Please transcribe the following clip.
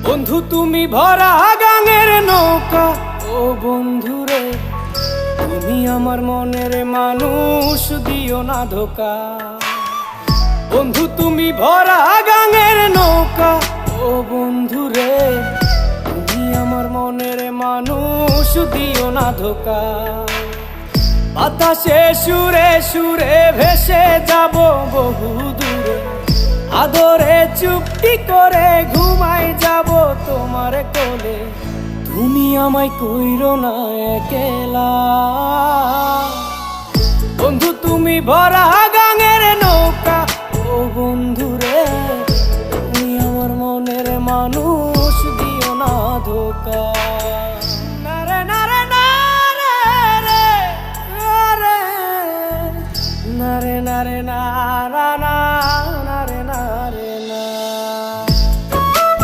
বন্ধু তুমি ভরা গাঙের নৌকা, ও বন্ধুরে তুমি আমার মনের মানুষ, দিও না ধোকা। বন্ধু তুমি ভরা গাঙের নৌকা, ও বন্ধুরে তুমি আমার মনের মানুষ, দিও না ধোকা। বাতাসে সুরে সুরে ভেসে যাব বহু দূরে, আদরে চুপটি করে ঘুমাই যাব তোমার কোলে। তুমি আমায় কইরো না একলা, বন্ধু তুমি ভরা গাঙের নৌকা, ও বন্ধুরে তুমি আমার মনের মানুষ, দিও না ধোকা।